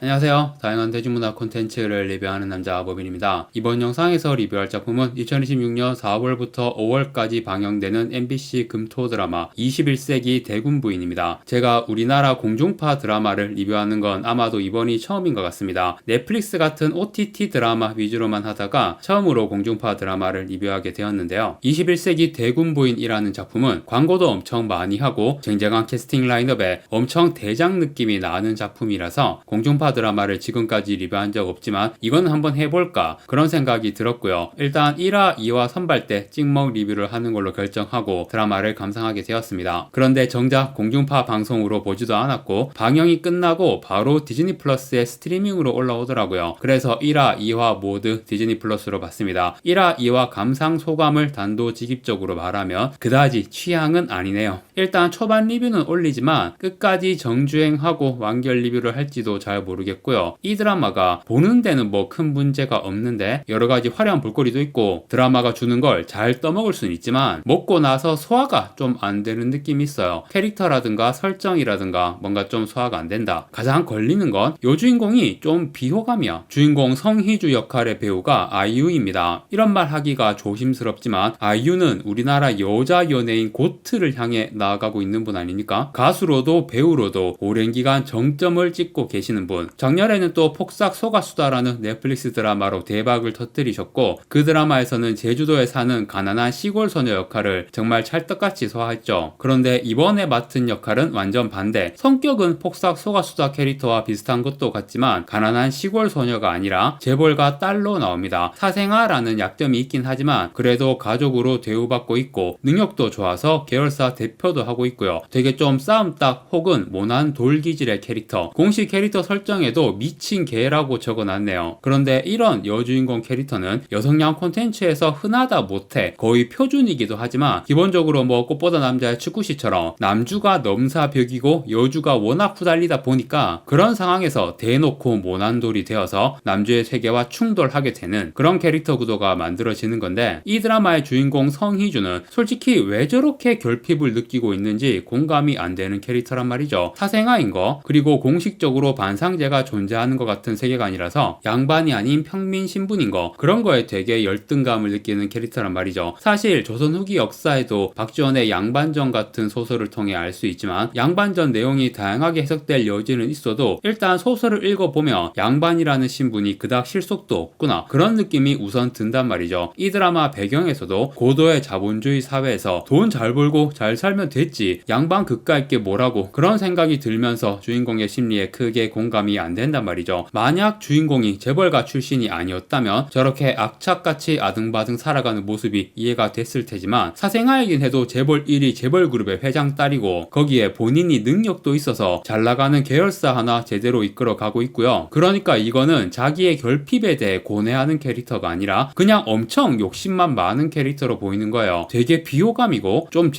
안녕하세요. 다양한 대중문화 콘텐츠를 리뷰하는 남자 법인입니다. 이번 영상에서 리뷰할 작품은 2026년 4월부터 5월까지 방영되는 MBC 금토 드라마 21세기 대군 부인입니다. 제가 우리나라 공중파 드라마를 리뷰하는 건 아마도 이번이 처음인 것 같습니다. 넷플릭스 같은 OTT 드라마 위주로만 하다가 처음으로 공중파 드라마를 리뷰하게 되었는데요. 21세기 대군 부인이라는 작품은 광고도 엄청 많이 하고 쟁쟁한 캐스팅 라인업에 엄청 대작 느낌이 나는 작품이라서 공중파 드라마를 지금까지 리뷰한 적 없지만 이건 한번 해볼까 그런 생각이 들었고요. 일단 1화, 2화 선발 때 찍먹 리뷰를 하는 걸로 결정하고 드라마를 감상하게 되었습니다. 그런데 정작 공중파 방송으로 보지도 않았고 방영이 끝나고 바로 디즈니 플러스에 스트리밍으로 올라오더라고요. 그래서 1화, 2화 모두 디즈니 플러스로 봤습니다. 1화, 2화 감상 소감을 단도직입적으로 말하면 그다지 취향은 아니네요. 일단 초반 리뷰는 올리지만 끝까지 정주행하고 완결 리뷰를 할지도 잘 모르겠고요. 이 드라마가 보는 데는 뭐 큰 문제가 없는데 여러가지 화려한 볼거리도 있고 드라마가 주는 걸 잘 떠먹을 수는 있지만 먹고 나서 소화가 좀 안 되는 느낌이 있어요. 캐릭터라든가 설정이라든가 뭔가 좀 소화가 안 된다. 가장 걸리는 건 여주인공이 좀 비호감이야. 주인공 성희주 역할의 배우가 아이유입니다. 이런 말 하기가 조심스럽지만 아이유는 우리나라 여자 연예인 고트를 향해 나아가고 있는 분 아닙니까? 가수로도 배우로도 오랜 기간 정점을 찍고 계시는 분. 작년에는 또 폭삭 소가수다라는 넷플릭스 드라마로 대박을 터뜨리셨고 그 드라마에서는 제주도에 사는 가난한 시골 소녀 역할을 정말 찰떡같이 소화했죠. 그런데 이번에 맡은 역할은 완전 반대. 성격은 폭삭 소가수다 캐릭터와 비슷한 것도 같지만 가난한 시골 소녀가 아니라 재벌가 딸로 나옵니다. 사생아라는 약점이 있긴 하지만 그래도 가족으로 대우받고 있고 능력도 좋아서 계열사 대표도 하고 있고요. 되게 좀 싸움딱 혹은 모난 돌기질의 캐릭터. 공식 캐릭터 설정에도 미친 개라고 적어놨네요. 그런데 이런 여주인공 캐릭터는 여성향 콘텐츠에서 흔하다 못해 거의 표준이기도 하지만 기본적으로 뭐 꽃보다 남자의 축구시처럼 남주가 넘사벽이고 여주가 워낙 후달리다 보니까 그런 상황에서 대놓고 모난돌이 되어서 남주의 세계와 충돌하게 되는 그런 캐릭터 구도가 만들어지는 건데 이 드라마의 주인공 성희주는 솔직히 왜 저렇게 결핍을 느끼고 있는지 공감이 안 되는 캐릭터란 말이죠. 사생아인 거 그리고 공식적으로 반상제가 존재하는 것 같은 세계관이라서 양반이 아닌 평민 신분인 거 그런 거에 되게 열등감을 느끼는 캐릭터란 말이죠. 사실 조선 후기 역사에도 박지원의 양반전 같은 소설을 통해 알 수 있지만 양반전 내용이 다양하게 해석될 여지는 있어도 일단 소설을 읽어보면 양반이라는 신분이 그닥 실속도 없구나 그런 느낌이 우선 든단 말이죠. 이 드라마 배경에서도 고도의 자본주의 사회에서 돈 잘 벌고 잘 살면 됐지 양반 그까이 게 뭐라고 그런 생각이 들면서 주인공의 심리에 크게 공감이 안 된단 말이죠. 만약 주인공이 재벌가 출신이 아니었다면 저렇게 악착같이 아등바등 살아가는 모습이 이해가 됐을 테지만 사생아이긴 해도 재벌 1위 재벌그룹의 회장 딸이고 거기에 본인이 능력도 있어서 잘나가는 계열사 하나 제대로 이끌어가고 있고요. 그러니까 이거는 자기의 결핍에 대해 고뇌하는 캐릭터가 아니라 그냥 엄청 욕심만 많은 캐릭터로 보이는 거예요. 되게 비호감이고 좀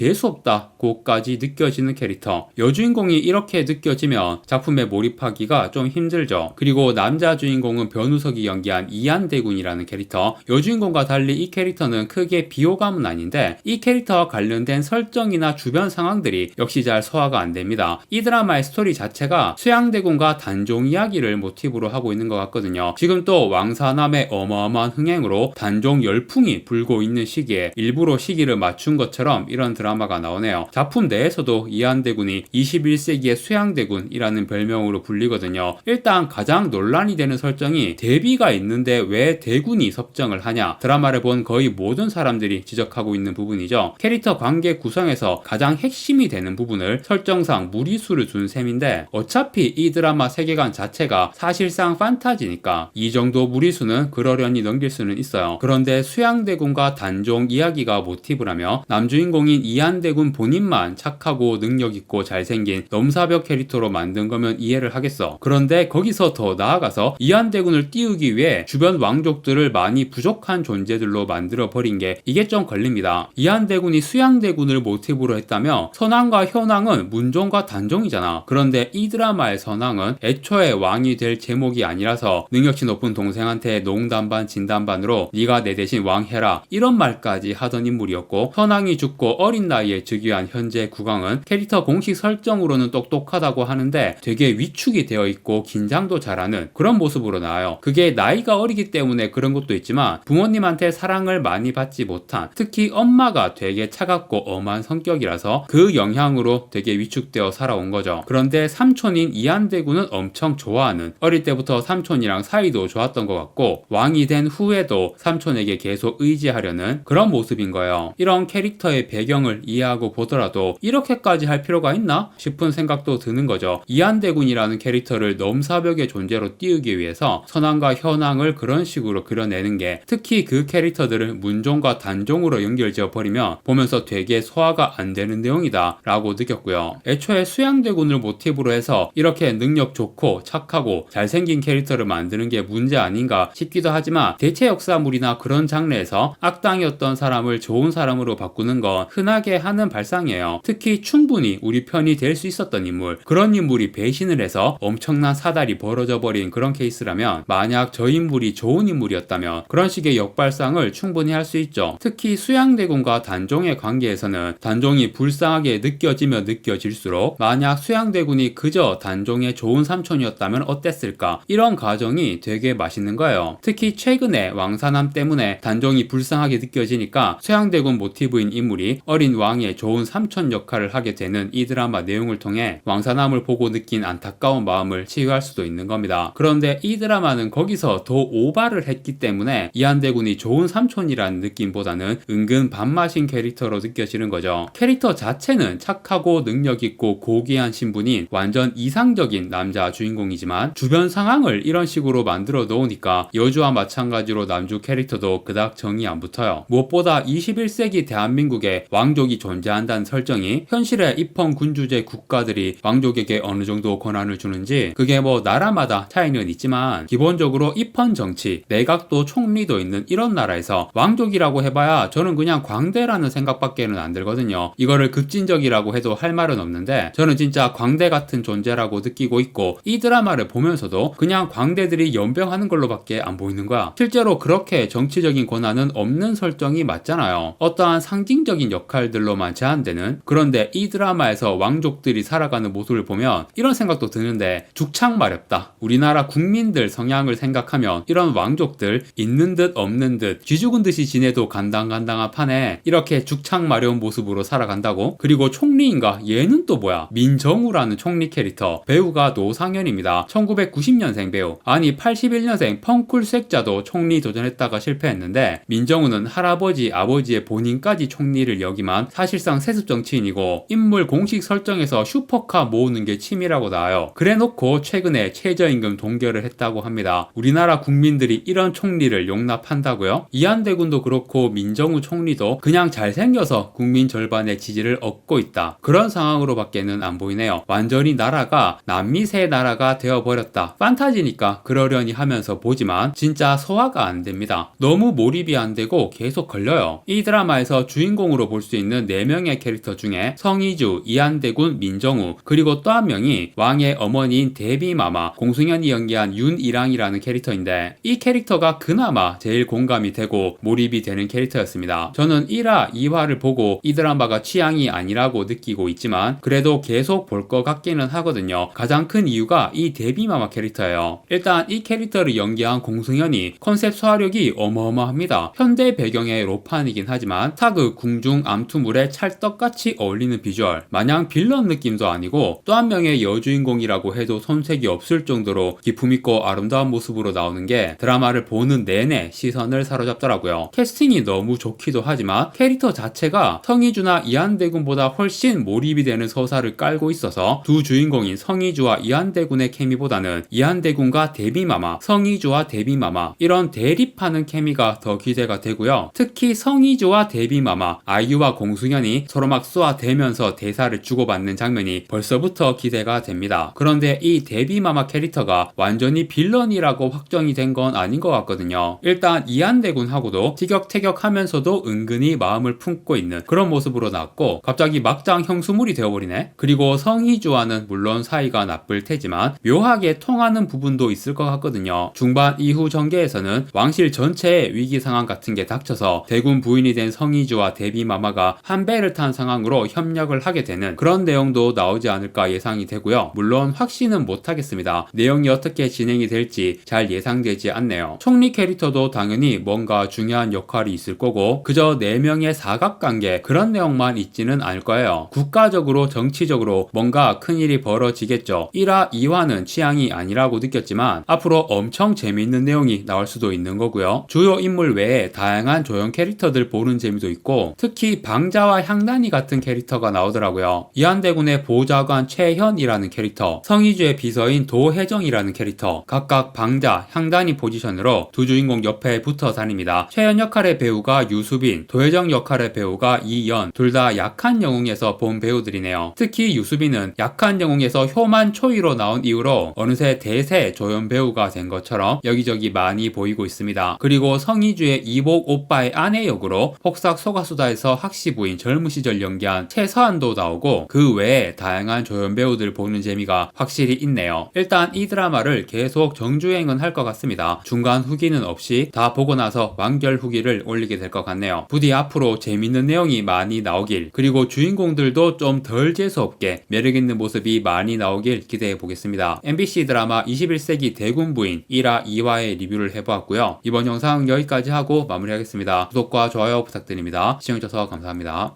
재수없다고까지 느껴지는 캐릭터. 여주인공이 이렇게 느껴지면 작품에 몰입하기가 좀 힘들죠. 그리고 남자 주인공은 변우석이 연기한 이한대군이라는 캐릭터. 여주인공과 달리 이 캐릭터는 크게 비호감은 아닌데 이 캐릭터와 관련된 설정이나 주변 상황들이 역시 잘 소화가 안 됩니다. 이 드라마의 스토리 자체가 수양대군과 단종 이야기를 모티브로 하고 있는 것 같거든요. 지금 또 왕사남의 어마어마한 흥행으로 단종 열풍이 불고 있는 시기에 일부러 시기를 맞춘 것처럼 이런 드라마가 나오네요. 작품 내에서도 이한대군이 21세기의 수양대군이라는 별명으로 불리거든요. 일단 가장 논란이 되는 설정이 대비가 있는데 왜 대군이 섭정을 하냐 드라마를 본 거의 모든 사람들이 지적하고 있는 부분이죠. 캐릭터 관계 구성에서 가장 핵심이 되는 부분을 설정상 무리수를 둔 셈인데 어차피 이 드라마 세계관 자체가 사실상 판타지니까 이 정도 무리수는 그러려니 넘길 수는 있어요. 그런데 수양대군과 단종 이야기가 모티브라며 남주인공인 이한대군 본인만 착하고 능력있고 잘생긴 넘사벽 캐릭터로 만든 거면 이해를 하겠어. 그런데 거기서 더 나아가서 이한대군을 띄우기 위해 주변 왕족들을 많이 부족한 존재들로 만들어버린 게 이게 좀 걸립니다. 이한대군이 수양대군을 모티브로 했다며 선왕과 현왕은 문종과 단종이잖아. 그런데 이 드라마의 선왕은 애초에 왕이 될 제목이 아니라서 능력치 높은 동생한테 농담반 진담반으로 네가 내 대신 왕 해라 이런 말까지 하던 인물이었고 현왕이 죽고 어린 나이에 즉위한 현재 국왕은 캐릭터 공식 설정으로는 똑똑하다고 하는데 되게 위축이 되어 있고 있고 긴장도 잘하는 그런 모습으로 나와요. 그게 나이가 어리기 때문에 그런 것도 있지만 부모님한테 사랑을 많이 받지 못한, 특히 엄마가 되게 차갑고 엄한 성격이라서 그 영향으로 되게 위축되어 살아온 거죠. 그런데 삼촌인 이한대군은 엄청 좋아하는, 어릴 때부터 삼촌이랑 사이도 좋았던 것 같고 왕이 된 후에도 삼촌에게 계속 의지하려는 그런 모습인 거예요. 이런 캐릭터의 배경을 이해하고 보더라도 이렇게까지 할 필요가 있나 싶은 생각도 드는 거죠. 이한대군이라는 캐릭터를 넘사벽의 존재로 띄우기 위해서 선왕과 현왕을 그런 식으로 그려내는 게, 특히 그 캐릭터들을 문종과 단종으로 연결지어 버리면 보면서 되게 소화가 안 되는 내용이다 라고 느꼈고요. 애초에 수양대군을 모티브로 해서 이렇게 능력 좋고 착하고 잘생긴 캐릭터를 만드는 게 문제 아닌가 싶기도 하지만, 대체 역사물이나 그런 장르에서 악당이었던 사람을 좋은 사람으로 바꾸는 건 흔하게 하는 발상이에요. 특히 충분히 우리 편이 될 수 있었던 인물, 그런 인물이 배신을 해서 엄청난 사달이 벌어져 버린 그런 케이스라면, 만약 저 인물이 좋은 인물이었다면 그런 식의 역발상을 충분히 할 수 있죠. 특히 수양대군과 단종의 관계에서는 단종이 불쌍하게 느껴지면 느껴질수록 만약 수양대군이 그저 단종의 좋은 삼촌이었다면 어땠을까, 이런 과정이 되게 맛있는 거예요. 특히 최근에 왕사남 때문에 단종이 불쌍하게 느껴지니까 수양대군 모티브인 인물이 어린 왕의 좋은 삼촌 역할을 하게 되는 이 드라마 내용을 통해 왕사남을 보고 느낀 안타까운 마음을 치유할 수도 있는 겁니다. 그런데 이 드라마는 거기서 더 오바를 했기 때문에 이한대군이 좋은 삼촌이라는 느낌보다는 은근 밥맛인 캐릭터로 느껴지는 거죠. 캐릭터 자체는 착하고 능력있고 고귀한 신분인 완전 이상적인 남자 주인공이지만 주변 상황을 이런 식으로 만들어 놓으니까 여주와 마찬가지로 남주 캐릭터도 그닥 정이 안 붙어요. 무엇보다 21세기 대한민국에 왕족이 존재한다는 설정이 현실의 입헌 군주제 국가들이 왕족에게 어느 정도 권한을 주는지, 그게 뭐 나라마다 차이는 있지만 기본적으로 입헌 정치, 내각도 총리도 있는 이런 나라에서 왕족이라고 해봐야 저는 그냥 광대라는 생각밖에는 안 들거든요. 이거를 급진적이라고 해도 할 말은 없는데 저는 진짜 광대 같은 존재라고 느끼고 있고, 이 드라마를 보면서도 그냥 광대들이 연병하는 걸로밖에 안 보이는 거야. 실제로 그렇게 정치적인 권한은 없는 설정이 맞잖아요. 어떠한 상징적인 역할들로만 제한되는. 그런데 이 드라마에서 왕족들이 살아가는 모습을 보면 이런 생각도 드는데, 죽창마렵다. 우리나라 국민들 성향을 생각하면 이런 왕족들 있는 듯 없는 듯 쥐죽은 듯이 지내도 간당간당한 판에 이렇게 죽창마려운 모습으로 살아간다고? 그리고 총리인가? 얘는 또 뭐야? 민정우라는 총리 캐릭터, 배우가 노상현입니다. 1990년생 배우. 아니 81년생 펑쿨색자도 총리 도전했다가 실패했는데, 민정우는 할아버지 아버지의 본인까지 총리를 역임한 사실상 세습 정치인이고, 인물 공식 설정에서 슈퍼카 모으는 게 취미라고 나와요. 그래놓고 최근에 최저임금 동결을 했다고 합니다. 우리나라 국민들이 이런 총리를 용납한다고요? 이한대군도 그렇고 민정우 총리도 그냥 잘생겨서 국민 절반의 지지를 얻고 있다, 그런 상황으로 밖에는 안 보이네요. 완전히 나라가 남미세 나라가 되어버렸다. 판타지니까 그러려니 하면서 보지만 진짜 소화가 안 됩니다. 너무 몰입이 안 되고 계속 걸려요. 이 드라마에서 주인공으로 볼 수 있는 4명의 캐릭터 중에 성이주, 이한대군, 민정우, 그리고 또 한 명이 왕의 어머니인 데비마마, 공승현이 연기한 윤이랑이라는 캐릭터인데, 이 캐릭터가 그나마 제일 공감이 되고 몰입이 되는 캐릭터였습니다. 저는 1화, 2화를 보고 이 드라마가 취향이 아니라고 느끼고 있지만 그래도 계속 볼 것 같기는 하거든요. 가장 큰 이유가 이 데비마마 캐릭터예요. 일단 이 캐릭터를 연기한 공승현이 컨셉 소화력이 어마어마합니다. 현대 배경의 로판이긴 하지만 사극, 궁중, 암투물에 찰떡같이 어울리는 비주얼, 마냥 빌런 느낌도 아니고 또 한 명의 여주인공이라고 해도 손색이 없을 정도로 기품있고 아름다운 모습으로 나오는 게 드라마를 보는 내내 시선을 사로잡더라고요. 캐스팅이 너무 좋기도 하지만 캐릭터 자체가 성이주나 이한대군보다 훨씬 몰입이 되는 서사를 깔고 있어서 두 주인공인 성이주와 이한대군의 케미보다는 이한대군과 데비마마, 성이주와 데비마마, 이런 대립하는 케미가 더 기대가 되고요. 특히 성이주와 데비마마, 아이유와 공승현이 서로 막 쏘아대면서 대사를 주고받는 장면이 벌써부터 기대가 됩니다. 그런데 이 데비마마 캐릭터가 완전히 빌런이라고 확정이 된 건 아닌 것 같거든요. 일단 이한대군하고도 티격태격하면서도 은근히 마음을 품고 있는 그런 모습으로 나왔고, 갑자기 막장 형수물이 되어버리네. 그리고 성희주와는 물론 사이가 나쁠 테지만 묘하게 통하는 부분도 있을 것 같거든요. 중반 이후 전개에서는 왕실 전체의 위기 상황 같은 게 닥쳐서 대군 부인이 된 성희주와 데비마마가 한 배를 탄 상황으로 협력을 하게 되는 그런 내용도 나오지 않을까 예상이 되고요. 물론 확신은 못하겠습니다. 내용이 어떻게 진행이 될지 잘 예상되지 않네요. 총리 캐릭터도 당연히 뭔가 중요한 역할이 있을 거고 그저 4명의 사각관계 그런 내용만 있지는 않을 거예요. 국가적으로 정치적으로 뭔가 큰일이 벌어지겠죠. 1화, 2화는 취향이 아니라고 느꼈지만 앞으로 엄청 재미있는 내용이 나올 수도 있는 거고요. 주요 인물 외에 다양한 조연 캐릭터들 보는 재미도 있고 특히 방자와 향단이 같은 캐릭터가 나오더라고요. 이한대군의 보좌관 최현이라는 캐릭터, 성희주의 비서인 도혜정이라는 캐릭터 각각 방자, 향단이 포지션으로 두 주인공 옆에 붙어 다닙니다. 최현 역할의 배우가 유수빈, 도혜정 역할의 배우가 이연, 둘 다 약한 영웅에서 본 배우들이네요. 특히 유수빈은 약한 영웅에서 효만 초이로 나온 이후로 어느새 대세 조연 배우가 된 것처럼 여기저기 많이 보이고 있습니다. 그리고 성희주의 이복 오빠의 아내 역으로 폭삭 소가수다에서 학시 부인 젊은 시절 연기한 최서한도 나오고 그 외에 다양한 조연 배우들 보는 재미가 확실히 있네요. 일단 이 드라마를 계속 정주행은 할 것 같습니다. 중간 후기는 없이 다 보고 나서 완결 후기를 올리게 될 것 같네요. 부디 앞으로 재밌는 내용이 많이 나오길 그리고 주인공들도 좀 덜 재수없게 매력있는 모습이 많이 나오길 기대해 보겠습니다. MBC 드라마 21세기 대군 부인 1화, 2화의 리뷰를 해보았고요. 이번 영상 여기까지 하고 마무리하겠습니다. 구독과 좋아요 부탁드립니다. 시청해주셔서 감사합니다.